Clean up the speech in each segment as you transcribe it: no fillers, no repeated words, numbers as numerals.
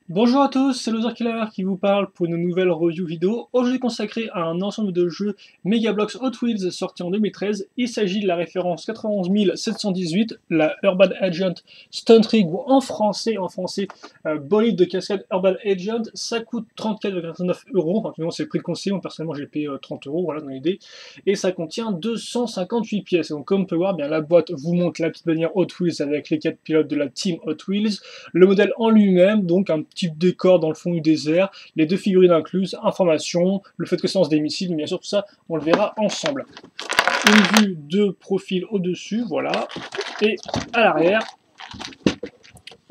Bonjour à tous, c'est Loser Killer qui vous parle pour une nouvelle review vidéo, aujourd'hui consacrée à un ensemble de jeux Megablox Hot Wheels sorti en 2013. Il s'agit de la référence 91 718, la Urban Agent Stunt Rig, ou en français bolide de cascade Urban Agent. Ça coûte 34,99 €, enfin finalement c'est le prix de conseil, moi personnellement j'ai payé 30 €, voilà dans l'idée, et ça contient 258 pièces. Et donc comme on peut voir, bien la boîte vous montre la petite bannière Hot Wheels avec les 4 pilotes de la team Hot Wheels, le modèle en lui-même, donc un petit décor dans le fond du désert, les deux figurines incluses, information, le fait que c'est lance des missiles, mais bien sûr tout ça, on le verra ensemble. Une vue de profil au-dessus, voilà, et à l'arrière,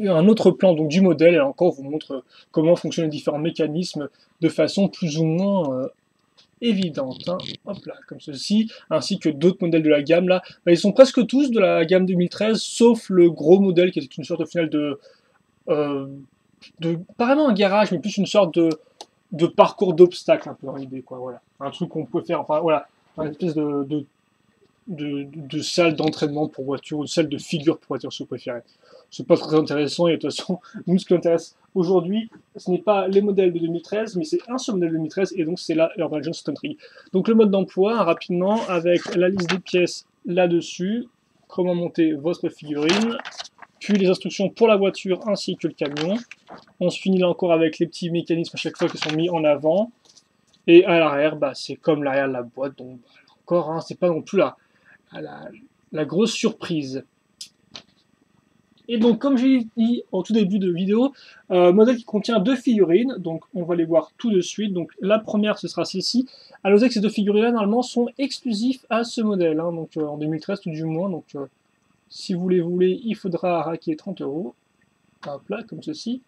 un autre plan donc du modèle, et encore on vous montre comment fonctionnent les différents mécanismes de façon plus ou moins évidente, hein. Hop là, comme ceci, ainsi que d'autres modèles de la gamme là. Bah, ils sont presque tous de la gamme 2013, sauf le gros modèle qui est une sorte au final euh, pas vraiment un garage, mais plus une sorte de parcours d'obstacles, un peu dans l'idée, quoi, voilà. Un truc qu'on peut faire, enfin voilà, une espèce de salle d'entraînement pour voiture, ou de salle de figure pour voiture, si vous préférez. C'est pas très intéressant, et de toute façon, nous, ce qui nous intéresse aujourd'hui, ce n'est pas les modèles de 2013, mais c'est un seul modèle de 2013, et donc c'est la Urban Legends Stunt Rig. Donc le mode d'emploi, rapidement, avec la liste des pièces là-dessus, comment monter votre figurine, puis les instructions pour la voiture ainsi que le camion. On se finit là encore avec les petits mécanismes à chaque fois qui sont mis en avant. Et à l'arrière, bah, c'est comme l'arrière de la boîte, donc bah, encore, hein, c'est pas non plus la grosse surprise. Et donc, comme j'ai dit au tout début de vidéo, modèle qui contient deux figurines, donc on va les voir tout de suite. Donc la première, ce sera celle-ci. À noter que ces deux figurines-là, normalement, sont exclusifs à ce modèle, hein, donc en 2013 tout du moins. Donc si vous les voulez, il faudra raquer 30 €. Hop là, comme ceci.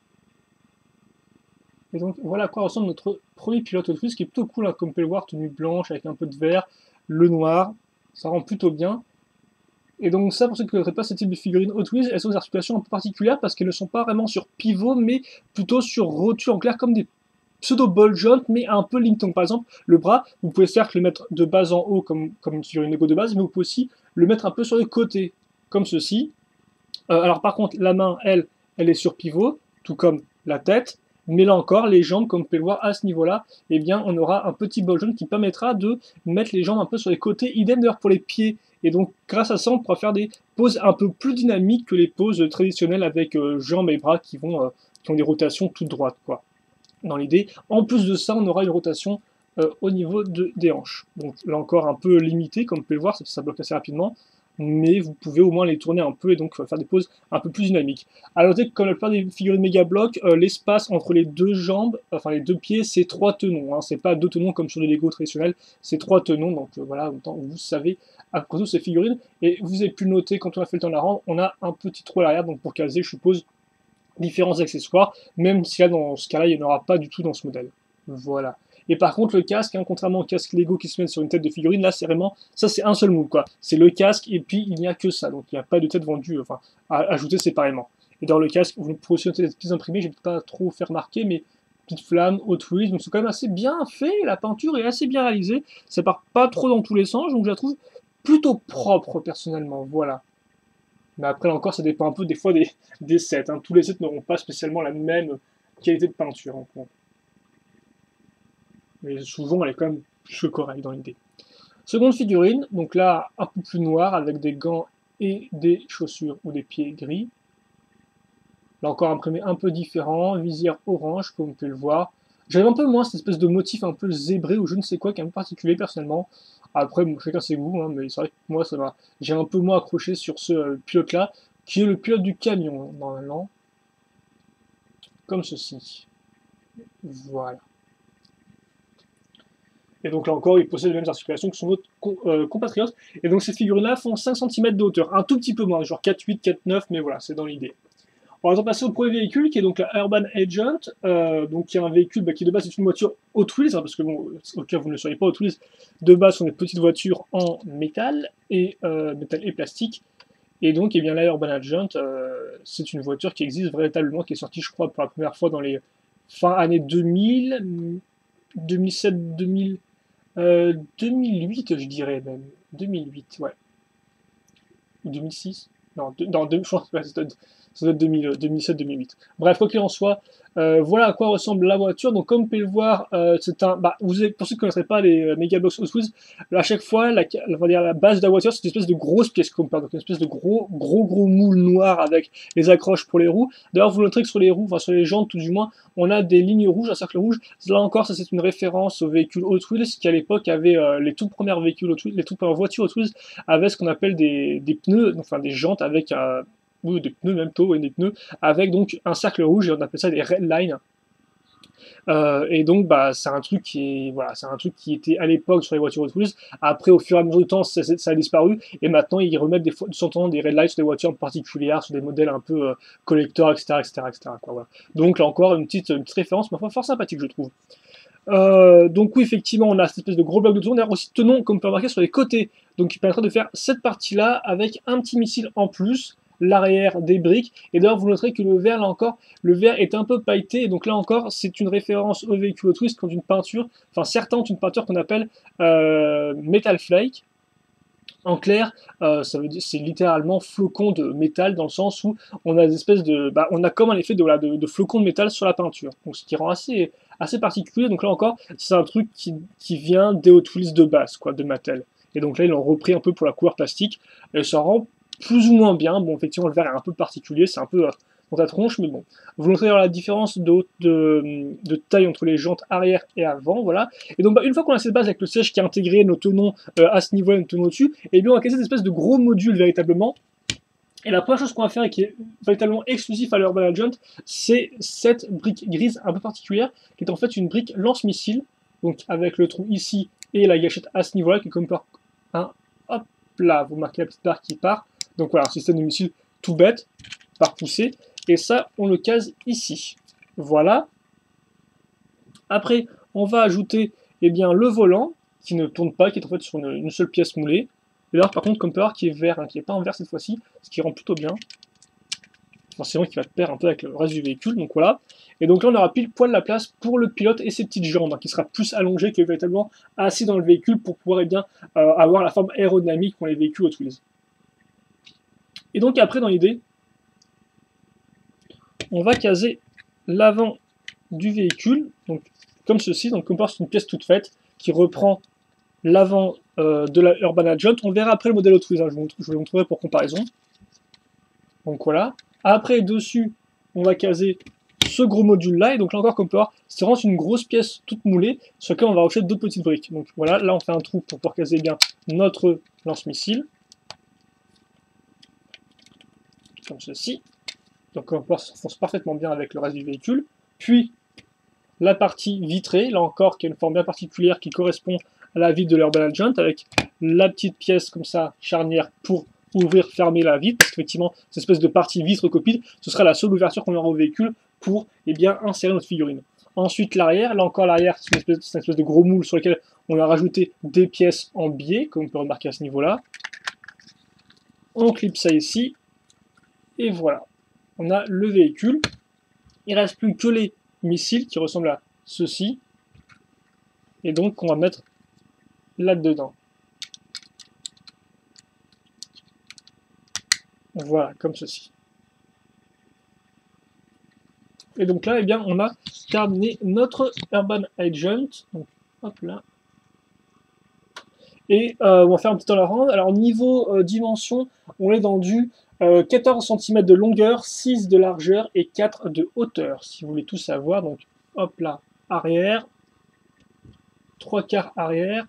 Et donc voilà à quoi ressemble notre premier pilote autrice, qui est plutôt cool, hein, comme vous pouvez le voir, tenue blanche avec un peu de vert, le noir, ça rend plutôt bien. Et donc ça, pour ceux qui ne connaîtraient pas ce type de figurines Hot Wheels, elles sont des articulations un peu particulières parce qu'elles ne sont pas vraiment sur pivot, mais plutôt sur rotule en clair, comme des pseudo-ball joints, mais un peu limité. Donc par exemple, le bras, vous pouvez faire que le mettre de bas en haut, comme une figurine Lego de base, mais vous pouvez aussi le mettre un peu sur les côtés, comme ceci. Alors par contre, la main, elle est sur pivot, tout comme la tête. Mais là encore, les jambes, comme vous pouvez le voir à ce niveau-là, eh bien, on aura un petit ball joint qui permettra de mettre les jambes un peu sur les côtés. Idem d'ailleurs pour les pieds. Et donc, grâce à ça, on pourra faire des poses un peu plus dynamiques que les poses traditionnelles avec jambes et bras qui ont des rotations toutes droites, quoi. Dans l'idée. En plus de ça, on aura une rotation au niveau des hanches. Donc là encore un peu limité, comme vous pouvez le voir, ça bloque assez rapidement, mais vous pouvez au moins les tourner un peu et donc faire des poses un peu plus dynamiques. À noter que comme la plupart des figurines méga blocs, l'espace entre les deux jambes, enfin les deux pieds, c'est 3 tenons, hein. C'est pas 2 tenons comme sur les Lego traditionnels, c'est 3 tenons, donc voilà, autant vous savez à cause de ces figurines. Et vous avez pu le noter quand on a fait le temps de la rendre, on a un petit trou à l'arrière, donc pour caser, je suppose, différents accessoires, même si là, dans ce cas-là, il n'y en aura pas du tout dans ce modèle. Voilà. Et par contre, le casque, hein, contrairement au casque Lego qui se met sur une tête de figurine, là, c'est vraiment, ça, c'est un seul moule, quoi. C'est le casque, et puis il n'y a que ça. Donc, il n'y a pas de tête vendue, enfin, à ajouter séparément. Et dans le casque, vous pouvez aussi noter des petits imprimés, je vais pas trop faire marquer, mais petites flammes, Hot Wheels, donc c'est quand même assez bien fait, la peinture est assez bien réalisée, ça part pas trop dans tous les sens, donc je la trouve plutôt propre, personnellement, voilà. Mais après, là encore, ça dépend un peu des fois des sets, hein. Tous les sets n'auront pas spécialement la même qualité de peinture, hein. Mais souvent, elle est quand même plus correcte dans l'idée. Seconde figurine, donc là, un peu plus noire, avec des gants et des chaussures ou des pieds gris. Là encore, imprimé un peu différent, visière orange, comme vous pouvez le voir. J'aime un peu moins cette espèce de motif un peu zébré ou je ne sais quoi, qui est un peu particulier personnellement. Après, bon, chacun ses goûts, hein, mais c'est vrai que moi, ça m'a. J'ai un peu moins accroché sur ce pilote-là, qui est le pilote du camion, normalement, comme ceci. Voilà. Et donc là encore, il possède les mêmes articulations que son autre compatriote. Et donc ces figurines-là font 5 cm de hauteur, un tout petit peu moins, genre 4,8, 4,9, mais voilà, c'est dans l'idée. On va passer au premier véhicule qui est donc la Urban Agent, donc qui est un véhicule qui de base est une voiture Hot Wheels, hein, parce que bon, au cas où vous ne le sauriez pas, Hot Wheels de base sont des petites voitures en métal et plastique. Et donc, eh bien, la Urban Agent, c'est une voiture qui existe véritablement, qui est sortie, je crois, pour la première fois dans les fin années 2000, 2007, 2000, 2008, je dirais même. 2008, ouais. Ou 2006. Non, je pense que ça doit être 2007-2008. Bref, quoi qu'il en soit, Voilà à quoi ressemble la voiture. Donc comme vous pouvez le voir, c'est un. Bah, pour ceux qui ne connaisseraient pas les Megabox Hot Wheels, à chaque fois, on va dire, la base de la voiture, c'est une espèce de grosse pièce Comper, donc une espèce de gros moule noir avec les accroches pour les roues. D'ailleurs, vous noterez que sur les roues, enfin sur les jantes tout du moins, on a des lignes rouges, un cercle rouge. Là encore, ça c'est une référence aux véhicules Hot Wheels qui à l'époque avaient les toutes premières véhicules Hot Wheels, les toutes premières voitures Hot Wheels avaient ce qu'on appelle des pneus, enfin des jantes avec ou des pneus même tôt, et des pneus avec donc un cercle rouge et on appelle ça des red lines. Et donc bah c'est un truc qui est voilà, c'est un truc qui était à l'époque sur les voitures Hot Wheels. Après au fur et à mesure du temps ça a disparu et maintenant ils remettent des fois de temps en temps des red lines sur des voitures particulières, sur des modèles un peu collector, etc. Quoi, voilà. Donc là encore une petite référence, mais fort sympathique je trouve. Donc oui, effectivement, on a cette espèce de gros bloc de tour. D'ailleurs aussi tenons, comme on peut remarquer, sur les côtés. Donc qui permettra de faire cette partie-là avec un petit missile en plus, l'arrière des briques. Et d'ailleurs, vous noterez que le verre, là encore, le verre est un peu pailleté. Et donc là encore, c'est une référence au véhicule Hot Wheels qui ont une peinture, enfin certains ont une peinture qu'on appelle Metal Flake. En clair, ça veut dire c'est littéralement flocon de métal dans le sens où on a des espèces de, on a comme un effet de flocon de métal sur la peinture. Donc ce qui rend assez particulier. Donc là encore, c'est un truc qui vient des Hot Wheels de base, quoi, de Mattel. Et donc là, ils l'ont repris un peu pour la couleur plastique. Et ça rend plus ou moins bien. Bon, effectivement, le verre est un peu particulier, c'est un peu dans ta tronche, mais bon. Vous noterez la différence de taille entre les jantes arrière et avant, voilà. Et donc, une fois qu'on a cette base avec le siège qui a intégré nos tenons à ce niveau-là, nos tenons au-dessus, et bien on va casser cette espèce de gros module véritablement. Et la première chose qu'on va faire et qui est véritablement exclusif à l'Urban Agent, c'est cette brique grise un peu particulière, qui est en fait une brique lance-missile, donc avec le trou ici et la gâchette à ce niveau-là, qui est comme par un, hop là, vous marquez la petite barre qui part. Donc voilà, un système de missile tout bête, par poussée, et ça, on le case ici. Voilà. Après, on va ajouter eh bien, le volant, qui ne tourne pas, qui est en fait sur une seule pièce moulée. Et là, par contre, comme peut voir, qui est vert, hein, qui n'est pas en vert cette fois-ci, ce qui rend plutôt bien. Forcément, qui va te perdre un peu avec le reste du véhicule, donc voilà. Et donc là, on aura pile poil la place pour le pilote et ses petites jambes, hein, qui sera plus allongé que véritablement assis dans le véhicule pour pouvoir eh bien, avoir la forme aérodynamique qu'ont les véhicules Hot Wheels. Et donc après, dans l'idée, on va caser l'avant du véhicule, donc comme ceci, donc comme c'est une pièce toute faite, qui reprend l'avant de la Urban Agent. On verra après le modèle Hot Wheels, hein, je vous le montrerai pour comparaison. Donc voilà. Après, dessus, on va caser ce gros module-là, et donc là encore, comme on peut voir, c'est vraiment une grosse pièce toute moulée, sur laquelle on va rajouter d'autres petites briques. Donc voilà, là on fait un trou pour pouvoir caser bien notre lance-missile. Comme ceci. Donc comme on peut voir, ça fonce parfaitement bien avec le reste du véhicule. Puis, la partie vitrée, là encore, qui a une forme bien particulière qui correspond à la vitre de l'Urban Agent, avec la petite pièce comme ça, charnière, pour ouvrir, fermer la vitre, parce qu'effectivement, cette espèce de partie vitre copine, ce sera la seule ouverture qu'on aura au véhicule pour eh bien, insérer notre figurine. Ensuite, l'arrière, là encore, l'arrière, c'est une espèce de gros moule sur lequel on a rajouté des pièces en biais, comme on peut remarquer à ce niveau-là. On clip ça ici, et voilà. On a le véhicule. Il ne reste plus que les missiles qui ressemblent à ceci. Et donc, on va mettre là-dedans. Voilà, comme ceci. Et donc là, eh bien, on a terminé notre Urban Agent. Donc, hop là. Et on va faire un petit tolerance. Alors, niveau dimension, on est dans du 14 cm de longueur, 6 de largeur et 4 de hauteur, si vous voulez tout savoir. Donc, hop là, arrière, 3/4 arrière,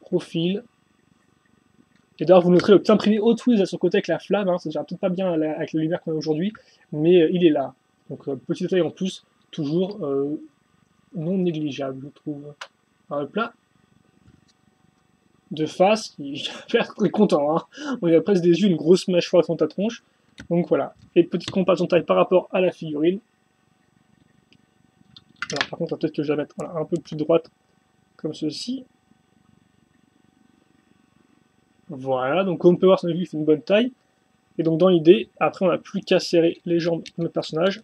profil. Et d'ailleurs, vous noterez le petit imprimé Hot Wheels à son côté avec la flamme, hein, ça ne gère peut-être pas bien avec la lumière qu'on a aujourd'hui, mais il est là. Donc, petit détail en plus, toujours non négligeable, je trouve. Alors, hop là. De face, qui a l'air très content, hein. On a presque des yeux, une grosse mâchoire sur ta tronche. Donc voilà. Et petite comparaison de taille par rapport à la figurine. Alors par contre, peut-être que je vais la mettre voilà, un peu plus droite, comme ceci. Voilà, donc comme on peut voir, il fait une bonne taille. Et donc dans l'idée, après on n'a plus qu'à serrer les jambes de notre personnage,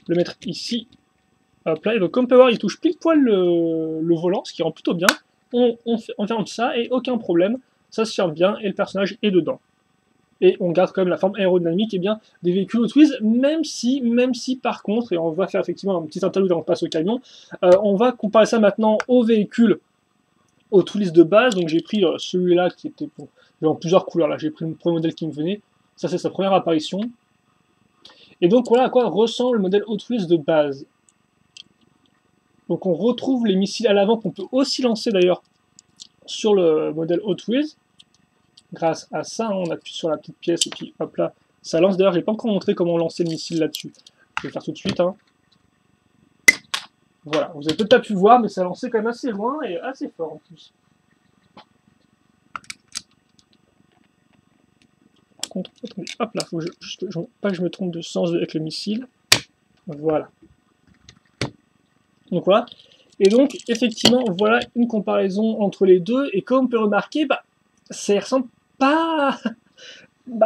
le mettre ici. Hop là, et donc comme on peut voir, il touche pile poil le volant, ce qui rend plutôt bien. On ferme ça et aucun problème, ça se ferme bien et le personnage est dedans. et on garde quand même la forme aérodynamique et bien des véhicules Hot Wheels, même si par contre, et on va faire effectivement un petit interlude avant on passe au camion, on va comparer ça maintenant aux véhicules Hot Wheels de base. Donc j'ai pris celui-là qui était en plusieurs couleurs, là j'ai pris le premier modèle qui me venait, ça c'est sa première apparition. Et donc voilà à quoi ressemble le modèle Hot Wheels de base. Donc on retrouve les missiles à l'avant qu'on peut aussi lancer d'ailleurs sur le modèle Hot Wheels. Grâce à ça, hein, on appuie sur la petite pièce et puis hop là, ça lance. D'ailleurs, j'ai pas encore montré comment lancer le missile là-dessus. Je vais le faire tout de suite. Hein. Voilà, vous avez peut-être pas pu voir, mais ça lançait quand même assez loin et assez fort en plus. Par contre, attendez, hop là, faut pas que je me trompe de sens avec le missile. Voilà. Donc voilà. Et donc, effectivement, voilà une comparaison entre les deux. Et comme on peut remarquer, bah, ça ressemble pas...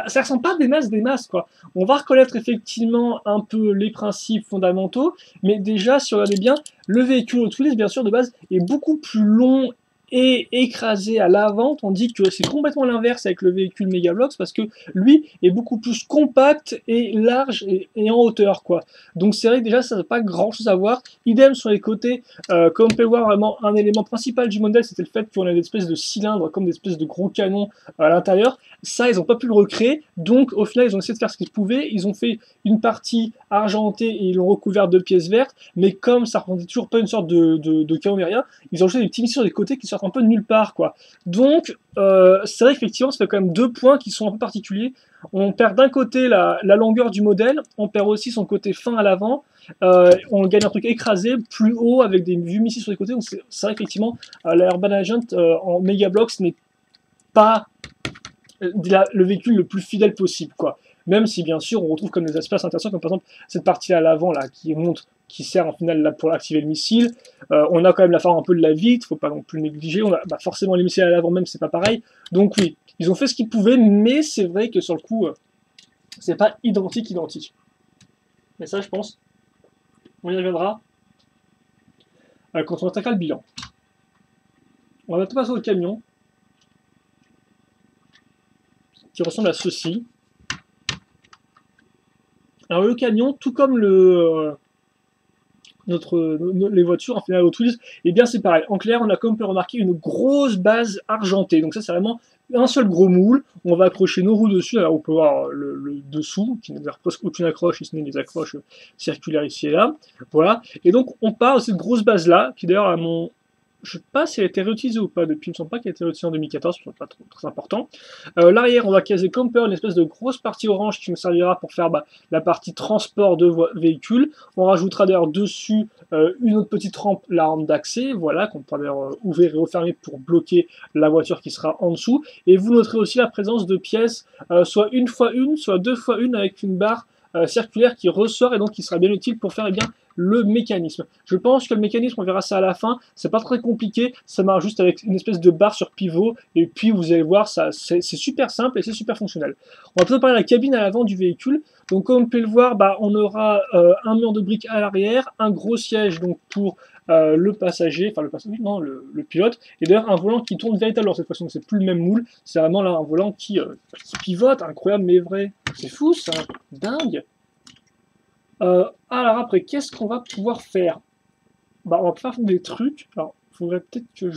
ça ressemble pas des masses, quoi. On va reconnaître effectivement un peu les principes fondamentaux, mais déjà, si on regarde bien, le véhicule Hot Wheels, bien sûr, de base, est beaucoup plus long et écrasé à l'avant, tandis que c'est complètement l'inverse avec le véhicule Megablox, parce que lui est beaucoup plus compact et large et en hauteur, quoi. Donc c'est vrai que déjà, ça n'a pas grand-chose à voir. Idem sur les côtés, comme on peut le voir, vraiment, un élément principal du modèle, c'était le fait qu'on a des espèces de cylindres, comme des espèces de gros canons à l'intérieur. Ça, ils n'ont pas pu le recréer, donc au final, ils ont essayé de faire ce qu'ils pouvaient. Ils ont fait une partie argentée et ils l'ont recouvert de pièces vertes, mais comme ça ne représentait toujours pas une sorte de canon ni rien, ils ont ajouté des petits missiles sur les côtés qui sortent un peu de nulle part, quoi. Donc, c'est vrai qu'effectivement, ça fait quand même deux points qui sont un peu particuliers. On perd d'un côté la longueur du modèle, on perd aussi son côté fin à l'avant, on gagne un truc écrasé, plus haut, avec des vues missiles sur les côtés. Donc c'est vrai qu'effectivement, l'Urban Agent en Megablox n'est pas le véhicule le plus fidèle possible, quoi. Même si bien sûr on retrouve comme des aspects intéressants, comme par exemple cette partie à l'avant là qui monte, qui sert en final là pour activer le missile. On a quand même la forme un peu de la vitre, faut pas non plus négliger. On a forcément les missiles à l'avant même, c'est pas pareil. Donc oui, ils ont fait ce qu'ils pouvaient, mais c'est vrai que sur le coup, c'est pas identique. Mais ça, je pense, on y reviendra quand on attaquera le bilan. On va passer au camion, qui ressemble à ceci. Alors le camion, tout comme les voitures en final Hot Wheels, et bien c'est pareil. En clair, on a comme on peut remarquer une grosse base argentée. Donc ça c'est vraiment un seul gros moule. On va accrocher nos roues dessus. Alors on peut voir le dessous qui n'a presque aucune accroche, si ce n'est des accroches circulaires ici et là. Voilà. Et donc on part de cette grosse base là, qui d'ailleurs à mon je sais pas si elle a été réutilisée ou pas depuis, il me semble pas qu'elle a été réutilisée en 2014, c'est pas trop, très important. L'arrière, on va caser comme peur une espèce de grosse partie orange qui me servira pour faire la partie transport de véhicules. On rajoutera d'ailleurs dessus une autre petite rampe, la rampe d'accès, voilà, qu'on pourra d'ailleurs ouvrir et refermer pour bloquer la voiture qui sera en dessous. Et vous noterez aussi la présence de pièces, soit une fois une, soit deux fois une, avec une barre circulaire qui ressort et donc qui sera bien utile pour faire le mécanisme. Je pense que le mécanisme, on verra ça à la fin, c'est pas très compliqué, ça marche juste avec une espèce de barre sur pivot, et puis vous allez voir, c'est super simple et c'est super fonctionnel. On va plutôt parler de la cabine à l'avant du véhicule. Donc comme on peut le voir, on aura un mur de briques à l'arrière, un gros siège donc pour le passager, non, le pilote, et d'ailleurs un volant qui tourne véritablement cette fois-ci, donc c'est plus le même moule, c'est vraiment là un volant qui pivote, incroyable mais vrai. C'est fou ça, dingue. Alors après, qu'est-ce qu'on va pouvoir faire? On va faire des trucs. Alors, il faudrait peut-être que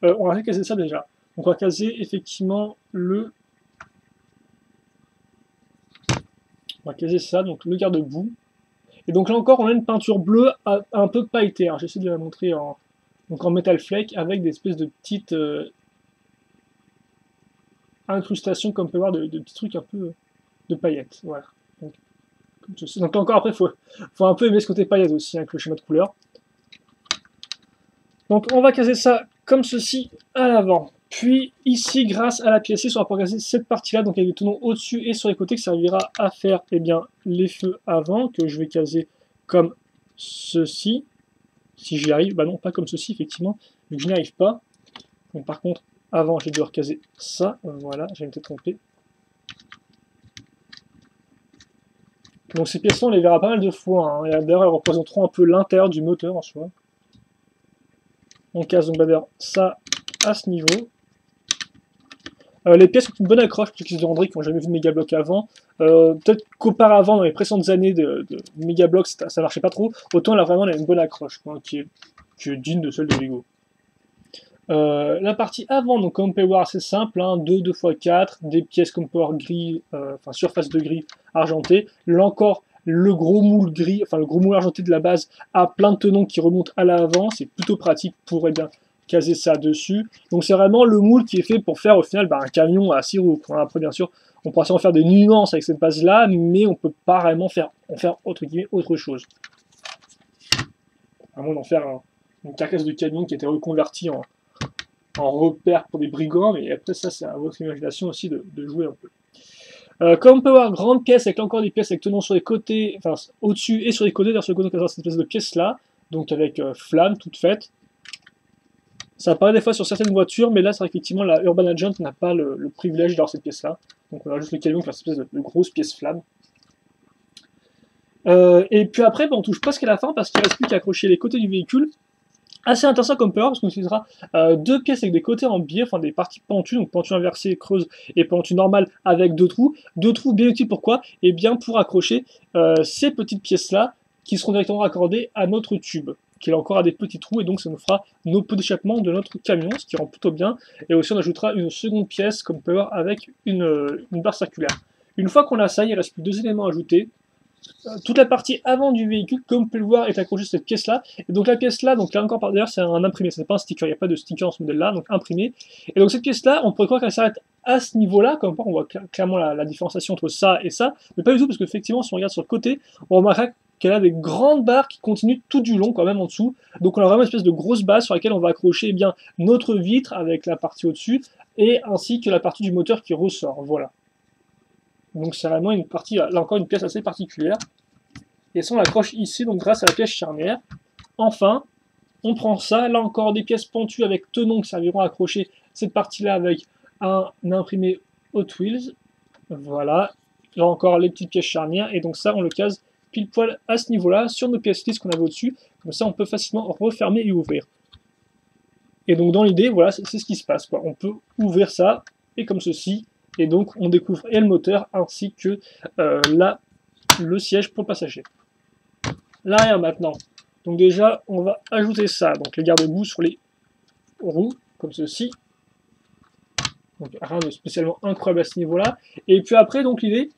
on va caser ça déjà. On va caser effectivement on va caser ça, donc le garde-boue. Et donc là encore, on a une peinture bleue un peu pailletée. Hein. J'essaie de la montrer donc en metal flake avec des espèces de petites incrustations, comme on peut voir, de petits trucs un peu de paillettes. Voilà. Donc là encore, après, faut un peu aimer ce côté paillettes aussi, avec le schéma de couleur. Donc on va caser ça comme ceci à l'avant. Puis ici, grâce à la pièce 6, on va pouvoir caser cette partie-là, donc avec des tenons au-dessus et sur les côtés, qui servira à faire les feux avant, que je vais caser comme ceci. Si j'y arrive, non, pas comme ceci, effectivement, vu que je n'y arrive pas. Donc par contre, avant, je vais devoir caser ça. Voilà, j'ai peut-être trompé. Donc ces pièces-là, on les verra pas mal de fois. Hein. D'ailleurs, elles représenteront un peu l'intérieur du moteur en soi. On casse donc d'ailleurs ça à ce niveau. Les pièces ont une bonne accroche, pour ceux qui se demanderaient, qui n'ont jamais vu de Megablock avant. Peut-être qu'auparavant, dans les précédentes années de Megablock, ça marchait pas trop. Autant là, vraiment, elle a une bonne accroche, quoi, qui est digne de celle de Lego. La partie avant, donc comme on peut voir, c'est simple, hein, 2 2x4, des pièces comme on peut voir gris, enfin surface de gris argenté. Là encore, le gros moule gris, enfin le gros moule argenté de la base a plein de tenons qui remontent à l'avant, c'est plutôt pratique pour caser ça dessus. Donc c'est vraiment le moule qui est fait pour faire au final un camion à 6 roues. Après bien sûr, on pourra sûrement faire des nuances avec cette base là, mais on peut pas vraiment en faire autre chose. À moins d'en faire une carcasse de camion qui a été reconvertie en repère pour des brigands, mais après ça c'est à votre imagination aussi de jouer un peu. Comme on peut voir, grande pièce avec encore des pièces avec tenons sur les côtés, enfin au-dessus et sur les côtés, sur le côté on a cette espèce de pièce là, donc avec flamme toute faite. Ça apparaît des fois sur certaines voitures, mais là c'est effectivement la Urban Agent n'a pas le privilège d'avoir cette pièce là, donc on a juste le camion qui a cette espèce de grosse pièce flamme. Et puis après, on touche presque à la fin parce qu'il ne reste plus qu'à accrocher les côtés du véhicule. Assez intéressant comme power parce qu'on utilisera 2 pièces avec des côtés en biais, enfin des parties pentues, donc pentues inversées, creuses et pentues normales avec 2 trous. 2 trous bien utiles pourquoi? Et bien pour accrocher ces petites pièces-là qui seront directement raccordées à notre tube, qui là encore a des petits trous et donc ça nous fera nos pots d'échappement de notre camion, ce qui rend plutôt bien. Et aussi on ajoutera une seconde pièce comme power avec une barre circulaire. Une fois qu'on a ça, il ne reste plus 2 éléments à ajouter. Toute la partie avant du véhicule, comme vous pouvez le voir, est accrochée à cette pièce-là. Et donc la pièce-là, donc là encore par d'ailleurs, c'est un imprimé, c'est pas un sticker, il n'y a pas de sticker dans ce modèle-là, donc imprimé. Et donc cette pièce-là, on pourrait croire qu'elle s'arrête à ce niveau-là, comme on voit clairement la différenciation entre ça et ça, mais pas du tout, parce qu'effectivement, si on regarde sur le côté, on remarquera qu'elle a des grandes barres qui continuent tout du long quand même en dessous. Donc on a vraiment une espèce de grosse base sur laquelle on va accrocher bien notre vitre avec la partie au-dessus, et ainsi que la partie du moteur qui ressort, voilà. Donc c'est vraiment une partie, là encore une pièce assez particulière. Et ça on l'accroche ici, donc grâce à la pièce charnière. Enfin, on prend ça, là encore des pièces pentues avec tenons qui serviront à accrocher cette partie-là avec un imprimé Hot Wheels. Voilà, là encore les petites pièces charnières, et donc ça on le case pile poil à ce niveau-là, sur nos pièces lisses qu'on avait au-dessus. Comme ça on peut facilement refermer et ouvrir. Et donc dans l'idée, voilà, c'est ce qui se passe, quoi. On peut ouvrir ça, et comme ceci, et donc on découvre et le moteur ainsi que le siège pour le passager. L'arrière maintenant. Donc déjà on va ajouter ça, donc les garde-boue sur les roues, comme ceci. Donc rien de spécialement incroyable à ce niveau-là. Et puis après donc l'idée,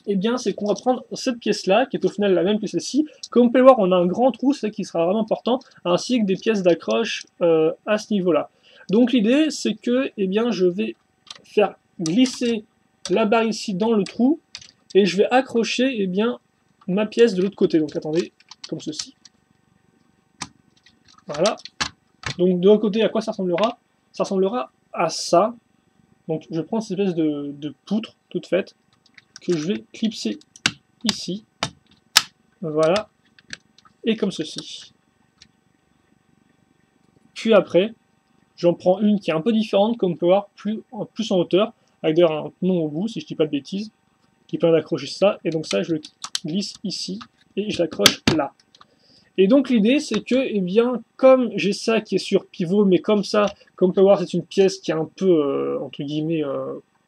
eh bien c'est qu'on va prendre cette pièce-là, qui est au final la même que celle-ci. Comme vous pouvez le voir, on a un grand trou, c'est ça qui sera vraiment important, ainsi que des pièces d'accroche à ce niveau-là. Donc l'idée c'est que eh bien, je vais faire glisser la barre ici dans le trou et je vais accrocher eh bien, ma pièce de l'autre côté. Donc attendez, comme ceci. Voilà. Donc de l'autre côté, à quoi ça ressemblera? Ça ressemblera à ça. Donc je prends cette espèce de poutre toute faite que je vais clipser ici. Voilà. Et comme ceci. Puis après, j'en prends une qui est un peu différente, comme on peut voir, plus en hauteur, avec d'ailleurs un nom au bout, si je ne dis pas de bêtises, qui permet d'accrocher ça, et donc ça je le glisse ici, et je l'accroche là. Et donc l'idée c'est que, eh bien, comme j'ai ça qui est sur pivot, mais comme ça, comme on peut voir c'est une pièce qui est un peu, entre guillemets,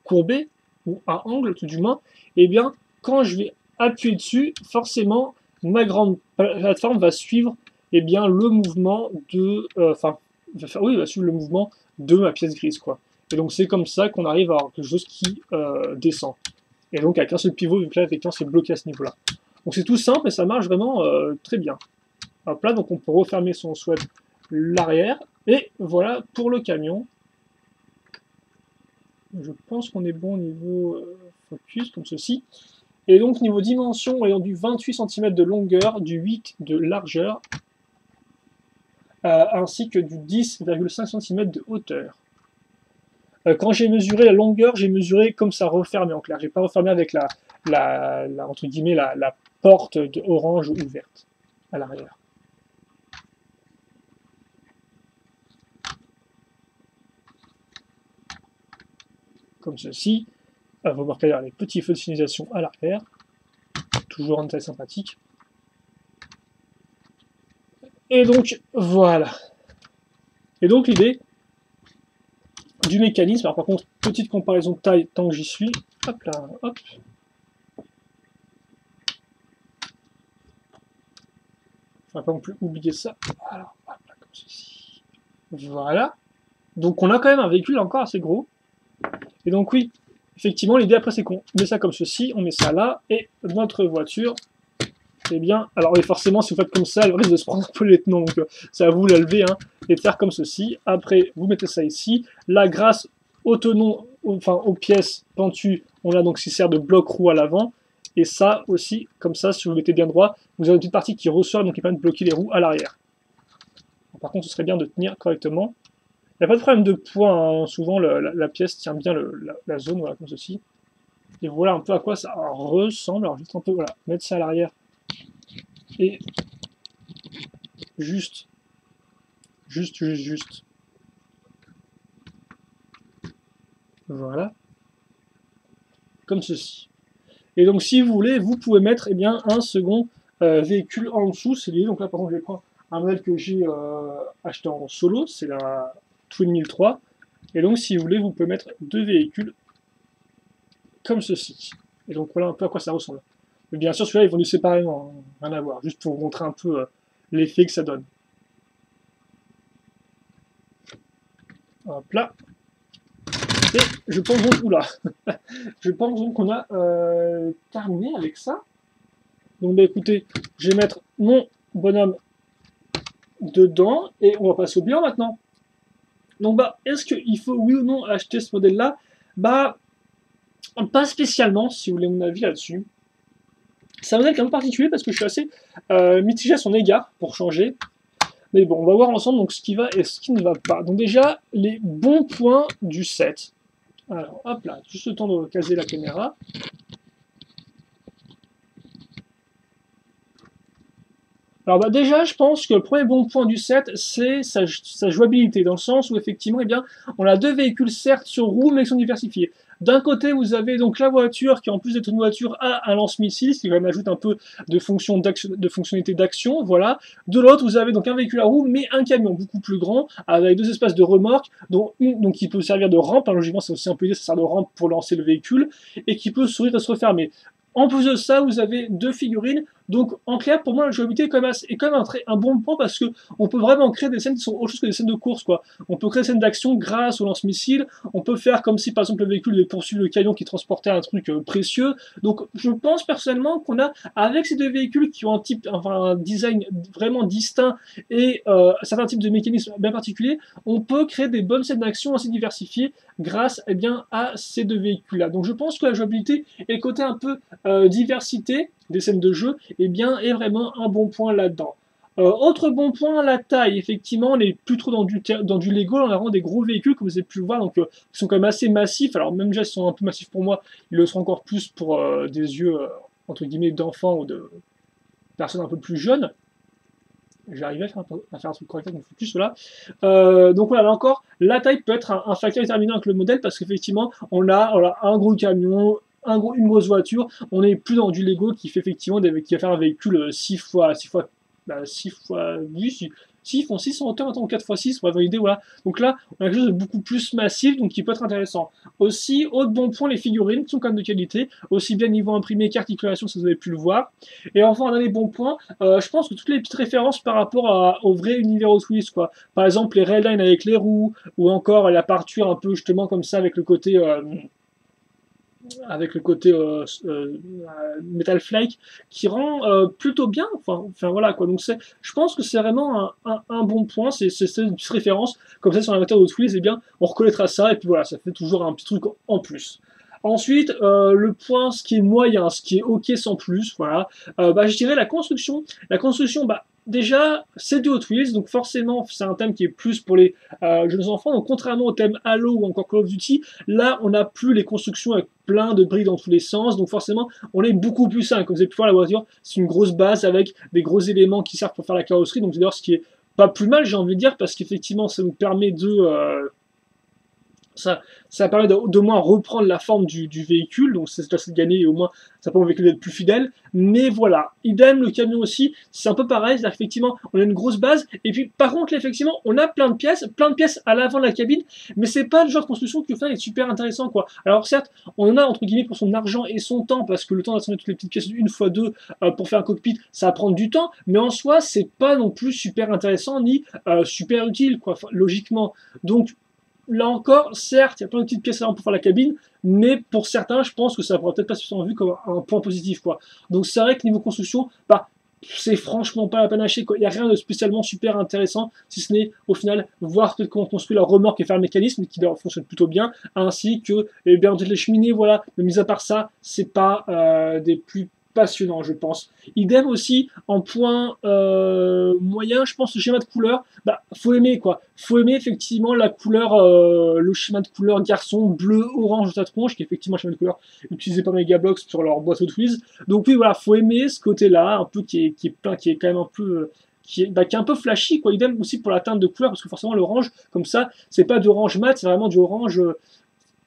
courbée, ou à angle tout du moins, eh bien, quand je vais appuyer dessus, forcément, ma grande plateforme va suivre, eh bien, le mouvement de, va suivre le mouvement de ma pièce grise, quoi. Et donc c'est comme ça qu'on arrive à avoir quelque chose qui descend. Et donc avec un seul pivot, vu que là effectivement c'est bloqué à ce niveau-là. Donc c'est tout simple et ça marche vraiment très bien. Hop là, donc on peut refermer son souhait l'arrière. Et voilà pour le camion. Je pense qu'on est bon au niveau focus, comme ceci. Et donc niveau dimension, ayant du 28 cm de longueur, du 8 de largeur, ainsi que du 10,5 cm de hauteur. Quand j'ai mesuré la longueur, j'ai mesuré comme ça refermé en clair. J'ai pas refermé avec entre guillemets, la porte orange ouverte à l'arrière. Comme ceci. Vous remarquez d'ailleurs les petits feux de signalisation à l'arrière. Toujours un détail sympathique. Et donc, voilà. Et donc l'idée, du mécanisme. Alors par contre, petite comparaison de taille tant que j'y suis. Hop là, hop. On va pas non plus oublier ça. Alors, hop là, comme ceci. Voilà. Donc on a quand même un véhicule encore assez gros. Et donc oui, effectivement, l'idée après c'est qu'on met ça comme ceci, on met ça là, et notre voiture, eh bien, alors oui, forcément, si vous faites comme ça, elle risque de se prendre un peu les tenons, donc c'est à vous de la lever, hein, et de faire comme ceci. Après, vous mettez ça ici. Là, grâce au tenon, enfin aux pièces pentues, on a donc ce qui sert de bloc roue à l'avant. Et ça aussi, comme ça, si vous mettez bien droit, vous avez une petite partie qui ressort, donc qui permet de bloquer les roues à l'arrière. Par contre, ce serait bien de tenir correctement. Il n'y a pas de problème de poids, hein. Souvent la pièce tient bien la zone, voilà, comme ceci. Et voilà un peu à quoi ça ressemble. Alors juste un peu, voilà, mettre ça à l'arrière. Et juste. Voilà. Comme ceci. Et donc si vous voulez, vous pouvez mettre eh bien, un second véhicule en dessous. C'est l'idée. Donc là par exemple, je vais prendre un modèle que j'ai acheté en solo, c'est la Twin 1003. Et donc si vous voulez, vous pouvez mettre deux véhicules comme ceci. Et donc voilà un peu à quoi ça ressemble. Mais bien sûr, celui-là, ils vont nous séparément, hein, rien à voir, juste pour vous montrer un peu l'effet que ça donne. Hop là. Et je pense donc, oula, je pense donc qu'on a terminé avec ça. Donc bah écoutez, je vais mettre mon bonhomme dedans et on va passer au bilan maintenant. Donc bah, est-ce qu'il faut oui ou non acheter ce modèle-là? Bah, pas spécialement, si vous voulez mon avis là-dessus. C'est un modèle qui est un peu particulier parce que je suis assez mitigé à son égard, pour changer. Mais bon, on va voir ensemble donc, ce qui va et ce qui ne va pas. Donc déjà, les bons points du set. Alors, hop là, juste le temps de caser la caméra. Alors bah déjà, je pense que le premier bon point du set, c'est sa jouabilité, dans le sens où effectivement, eh bien, on a deux véhicules certes sur roues, mais qui sont diversifiés. D'un côté, vous avez donc la voiture qui, en plus d'être une voiture, a un lance-missile, ce qui quand même ajoute un peu de fonctionnalité d'action, voilà. De l'autre, vous avez donc un véhicule à roues, mais un camion beaucoup plus grand, avec deux espaces de remorque, dont une donc, qui peut servir de rampe, hein, logiquement c'est aussi un peu l'idée, ça sert de rampe pour lancer le véhicule, et qui peut s'ouvrir et se refermer. En plus de ça, vous avez deux figurines. Donc, en clair, pour moi, la jouabilité est quand même un bon point parce que on peut vraiment créer des scènes qui sont autre chose que des scènes de course, quoi. On peut créer des scènes d'action grâce au lance-missile. On peut faire comme si, par exemple, le véhicule devait poursuivre le camion qui transportait un truc précieux. Donc, je pense personnellement qu'on a, avec ces deux véhicules qui ont un design vraiment distinct et certains types de mécanismes bien particuliers, on peut créer des bonnes scènes d'action assez diversifiées grâce eh bien, à ces deux véhicules-là. Donc, je pense que la jouabilité et le côté un peu diversité des scènes de jeu, eh bien, est vraiment un bon point là-dedans. Autre bon point, la taille. Effectivement, on est plus trop dans du Lego, on a vraiment des gros véhicules, comme vous avez pu le voir, donc qui sont quand même assez massifs. Alors même déjà, ils sont un peu massifs pour moi, ils le seront encore plus pour des yeux, entre guillemets, d'enfants ou de personnes un peu plus jeunes. J'arrivais à faire un truc correct avec mon focus là. Donc voilà, là encore, la taille peut être un facteur déterminant avec le modèle, parce qu'effectivement, on a un gros camion, une grosse voiture, on n'est plus dans du Lego qui fait effectivement qui va faire un véhicule 6 fois 8, 6 font 6 en hauteur, maintenant 4 x 6, on va avoir une idée, voilà. Donc là, on a quelque chose de beaucoup plus massif, donc qui peut être intéressant. Aussi, autre bon point, les figurines, qui sont quand même de qualité, aussi bien niveau imprimé qu'articulation, ça vous avez pu le voir. Et enfin, un dernier bon point, je pense que toutes les petites références par rapport au vrai univers Hot Wheels, quoi. Par exemple, les railines avec les roues, ou encore la parture un peu justement comme ça, avec le côté Metal Flake qui rend plutôt bien, enfin voilà quoi. Donc je pense que c'est vraiment un bon point, c'est une petite référence comme ça sur la voiture de Hot Wheels, et bien on reconnaîtra ça et puis voilà, ça fait toujours un petit truc en plus. Ensuite, le point, ce qui est moyen, ce qui est ok sans plus, voilà, je dirais la construction. La construction, déjà, c'est du Hot Wheels, donc forcément, c'est un thème qui est plus pour les jeunes enfants. Donc, contrairement au thème Halo ou encore Call of Duty, là, on n'a plus les constructions avec plein de briques dans tous les sens. Donc, forcément, on est beaucoup plus simple. Comme vous avez pu voir, la voiture, c'est une grosse base avec des gros éléments qui servent pour faire la carrosserie. Donc, c'est d'ailleurs ce qui est pas plus mal, j'ai envie de dire, parce qu'effectivement, ça nous permet Ça permet d'au moins reprendre la forme du véhicule, donc c'est assez de gagner et au moins ça permet au véhicule d'être plus fidèle. Mais voilà, idem le camion aussi, c'est un peu pareil, c'est-à-dire qu'effectivement on a une grosse base, et puis par contre là, effectivement on a plein de pièces à l'avant de la cabine, mais c'est pas le genre de construction qui au final est super intéressant quoi. Alors certes, on en a entre guillemets pour son argent et son temps, parce que le temps d'assembler toutes les petites pièces une fois deux pour faire un cockpit, ça va prendre du temps, mais en soi c'est pas non plus super intéressant ni super utile quoi, enfin, logiquement. Donc là encore, certes, il y a plein de petites pièces pour faire la cabine, mais pour certains, je pense que ça pourra peut-être pas se vu comme un point positif, quoi. Donc c'est vrai que niveau construction, bah, c'est franchement pas la peine d'acheter, quoi. Il n'y a rien de spécialement super intéressant, si ce n'est, au final, voir peut-être comment construire leur remorque et faire le mécanisme, qui d'ailleurs fonctionne plutôt bien, ainsi que, eh bien, peut-être les cheminées, voilà. Mais mis à part ça, c'est pas des plus passionnant, je pense. Idem aussi, en point moyen, je pense, le schéma de couleur, bah, faut aimer, quoi. Faut aimer, effectivement, la couleur, le schéma de couleur garçon, bleu, orange de sa tronche, qui est effectivement un schéma de couleur utilisé par Megablox sur leur boîte Hot Wheels. Donc oui, voilà, faut aimer ce côté-là, un peu qui est quand même un peu... qui est un peu flashy, quoi. Idem aussi pour la teinte de couleur, parce que forcément, l'orange, comme ça, c'est pas d'orange mat, c'est vraiment du orange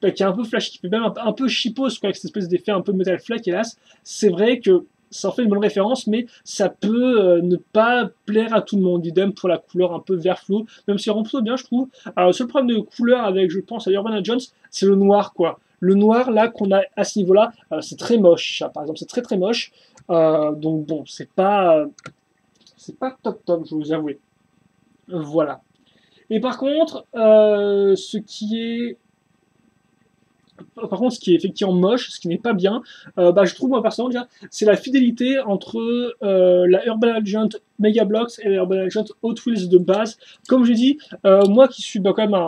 qui est un peu flashy, qui fait même un peu chipos, quoi, avec cette espèce d'effet un peu metal flake, hélas. C'est vrai que ça en fait une bonne référence, mais ça peut ne pas plaire à tout le monde. Idem pour la couleur un peu vert flou, même si elle rend plutôt bien, je trouve. Alors, le seul problème de couleur avec, je pense, à Urbana Jones, c'est le noir, quoi. Le noir, là, qu'on a à ce niveau-là, c'est très moche, ça, par exemple, c'est très très moche. Donc bon, c'est pas top top, je vais vous avouer. Voilà. Et par contre, ce qui est effectivement moche, ce qui n'est pas bien, bah, je trouve moi personnellement déjà, c'est la fidélité entre la Urban Legend Megablox et la Urban Legend Hot Wheels de base. Comme j'ai dit, moi qui suis bah, quand même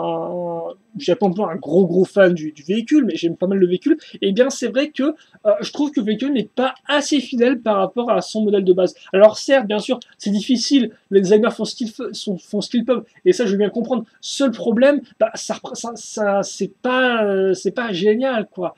j'ai pas un gros fan du véhicule, mais j'aime pas mal le véhicule, et bien c'est vrai que je trouve que le véhicule n'est pas assez fidèle par rapport à son modèle de base. Alors certes, bien sûr, c'est difficile, les designers font ce qu'ils peuvent, et ça je veux bien comprendre. Seul problème, bah, c'est pas génial quoi.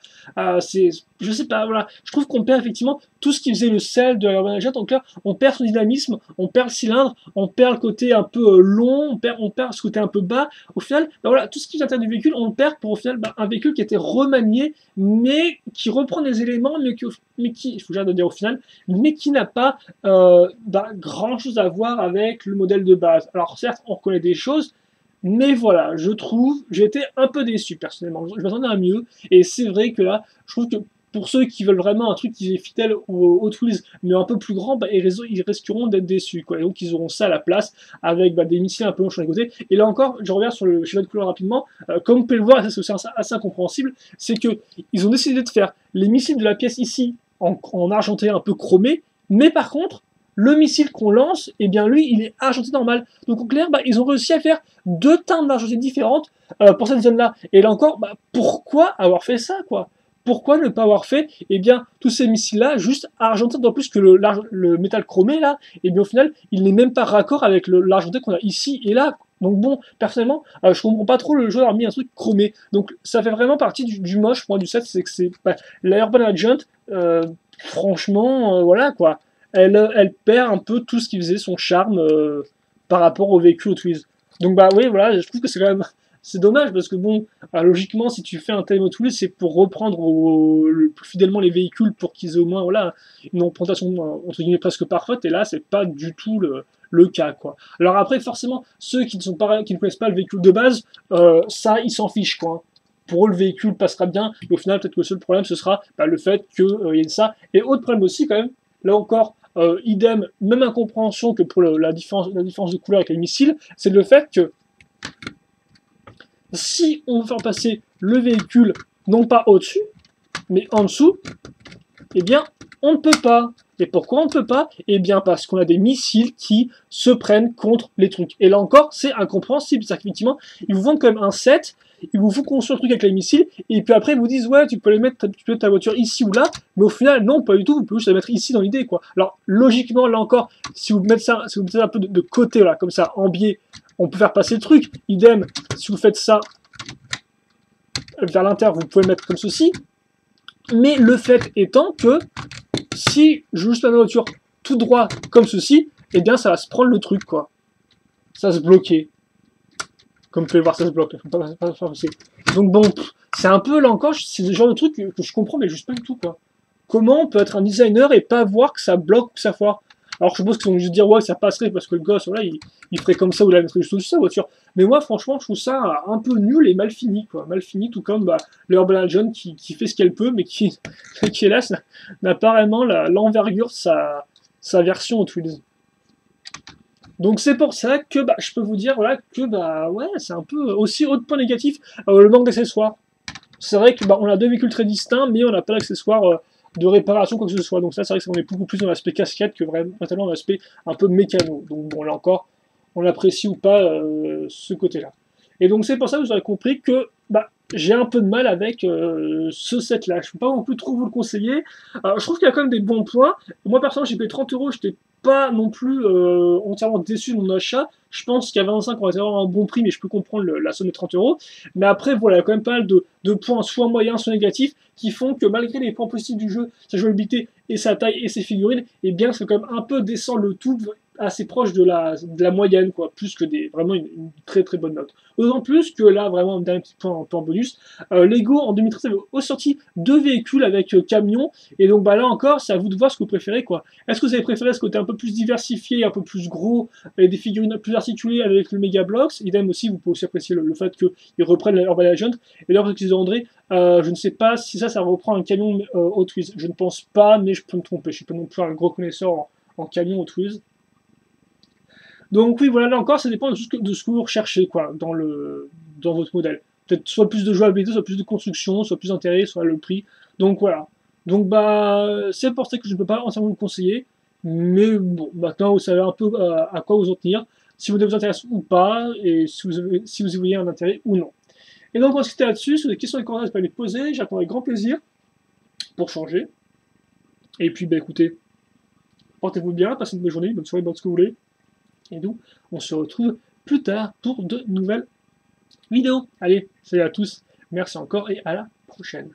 Je sais pas, voilà. Je trouve qu'on perd effectivement tout ce qui faisait le sel de la Urban Jet. Donc là, on perd son dynamisme, on perd le cylindre, on perd le côté un peu long, on perd ce côté un peu bas. Au final, bah voilà, tout ce qui vient du véhicule, on le perd pour au final bah, un véhicule qui a été remanié, mais qui reprend des éléments, mais qui il faut déjà dire au final, mais qui n'a pas bah, grand chose à voir avec le modèle de base. Alors certes, on reconnaît des choses, mais voilà, je trouve, j'ai été un peu déçu personnellement. Je m'attendais à mieux, et c'est vrai que là, je trouve que pour ceux qui veulent vraiment un truc qui est fidèle au Hot Wheels, mais un peu plus grand, bah, ils risqueront d'être déçus, quoi. Et donc ils auront ça à la place, avec bah, des missiles un peu longs sur les côtés. Et là encore, je reviens sur le schéma de couleur rapidement, comme vous pouvez le voir, et ça c'est assez incompréhensible, c'est que ils ont décidé de faire les missiles de la pièce ici en argenté un peu chromé, mais par contre, le missile qu'on lance, eh bien lui, il est argenté normal. Donc en clair, bah, ils ont réussi à faire deux teintes d'argenté différentes pour cette zone-là. Et là encore, bah, pourquoi avoir fait ça, quoi? Pourquoi ne pas avoir fait, eh bien, tous ces missiles-là juste argentés, d'autant plus que le métal chromé, là, eh bien, au final, il n'est même pas raccord avec l'argenté qu'on a ici et là. Donc bon, personnellement, je comprends pas trop le jeu d'avoir mis un truc chromé. Donc ça fait vraiment partie du moche, pour moi, du set, c'est que c'est bah, la Urban Agent, franchement, voilà, quoi. Elle perd un peu tout ce qui faisait son charme par rapport au véhicule Hot Wheels. Donc bah oui, voilà, je trouve que c'est quand même c'est dommage parce que bon, logiquement, si tu fais un time Hot Wheels, c'est pour reprendre le plus fidèlement les véhicules pour qu'ils aient au moins voilà une représentation entre guillemets presque parfaite. Et là, c'est pas du tout le cas quoi. Alors après, forcément, ceux qui ne connaissent pas le véhicule de base, ça, ils s'en fichent quoi. Hein. Pour eux, le véhicule passera bien, et au final, peut-être que le seul problème, ce sera bah, le fait qu'il y ait ça. Et autre problème aussi, quand même, là encore, idem, même incompréhension que pour la différence de couleur avec les missiles, c'est le fait que si on veut faire passer le véhicule non pas au-dessus, mais en dessous, eh bien, on ne peut pas. Et pourquoi on ne peut pas? Eh bien, parce qu'on a des missiles qui se prennent contre les trucs. Et là encore, c'est incompréhensible. C'est-à-dire qu'effectivement, ils vous vendent quand même un set, ils vous font construire un truc avec les missiles, et puis après, ils vous disent, ouais, tu peux mettre ta voiture ici ou là, mais au final, non, pas du tout, vous pouvez juste la mettre ici dans l'idée, quoi. Alors, logiquement, là encore, si vous mettez un peu de côté, là, comme ça, en biais, on peut faire passer le truc. Idem, si vous faites ça vers l'intérieur, vous pouvez le mettre comme ceci. Mais le fait étant que si je juste la voiture tout droit comme ceci, eh bien ça va se prendre le truc quoi. Ça va se bloquer. Comme vous pouvez le voir, ça se bloque. Faut pas forcer. Donc bon, c'est un peu, là encore, c'est le genre de truc que je comprends, mais juste pas du tout, quoi. Comment on peut être un designer et pas voir que ça bloque, que ça foire? Alors je suppose qu'ils vont juste dire, ouais, ça passerait parce que le gosse, voilà, il ferait comme ça ou il la mettrait juste au-dessus de sa voiture. Mais moi, franchement, je trouve ça un peu nul et mal fini, quoi. Mal fini, tout comme bah, le John qui fait ce qu'elle peut, mais qui hélas, n'a pas vraiment l'envergure de sa version Hot Wheels. Donc c'est pour ça que bah, je peux vous dire voilà, que bah ouais, c'est un peu aussi autre point négatif, le manque d'accessoires. C'est vrai que bah, on a deux véhicules très distincts, mais on n'a pas d'accessoires de réparation quoi que ce soit. Donc ça, c'est vrai qu'on est beaucoup plus dans l'aspect casquette que vraiment dans l'aspect un peu mécano. Donc bon, là encore, on apprécie ou pas ce côté-là. Et donc c'est pour ça que vous aurez compris que bah, j'ai un peu de mal avec ce set-là. Je ne peux pas non plus trop vous le conseiller. Je trouve qu'il y a quand même des bons points. Moi, personnellement, j'ai payé 30 euros. J'étais pas non plus entièrement déçu de mon achat. Je pense qu'à 25, on va avoir un bon prix, mais je peux comprendre la somme de 30 euros. Mais après, voilà, il y a quand même pas mal de points, soit moyens, soit négatifs, qui font que malgré les points positifs du jeu, sa jouabilité et sa taille et ses figurines, et bien c'est quand même un peu descend le tout assez proche de la moyenne, quoi, plus que vraiment une très très bonne note. D'autant plus que là, vraiment, un dernier petit point en bonus, Lego en 2013 avait aussi sorti deux véhicules avec camion, et donc bah là encore, c'est à vous de voir ce que vous préférez, quoi. Est-ce que vous avez préféré ce côté un peu plus diversifié, un peu plus gros, avec des figurines plus articulées avec le Mega Bloks? Idem aussi, vous pouvez aussi apprécier le fait qu'ils reprennent la Urban Legend. Et là, qu'ils ont André, je ne sais pas si ça reprend un camion Hot Wheels. Je ne pense pas, mais je peux me tromper. Je suis pas non plus un gros connaisseur en camion Hot Wheels. Donc oui, voilà, là encore, ça dépend de ce que vous recherchez, quoi, dans votre modèle. Peut-être soit plus de jouabilité, soit plus de construction, soit plus d'intérêt, soit le prix. Donc voilà. Donc bah, c'est pour ça que je ne peux pas entièrement vous conseiller. Mais bon, maintenant vous savez un peu à quoi vous en tenir, si vous intéresse ou pas, et si vous y voyez un intérêt ou non. Et donc on va se quitter là-dessus. Si vous avez des questions et commentaires, vous pouvez les poser, j'attends avec grand plaisir pour changer. Et puis bah écoutez, portez-vous bien, passez une bonne journée, bonne soirée, bonne ce que vous voulez. Et nous, on se retrouve plus tard pour de nouvelles vidéos. Allez, salut à tous, merci encore et à la prochaine.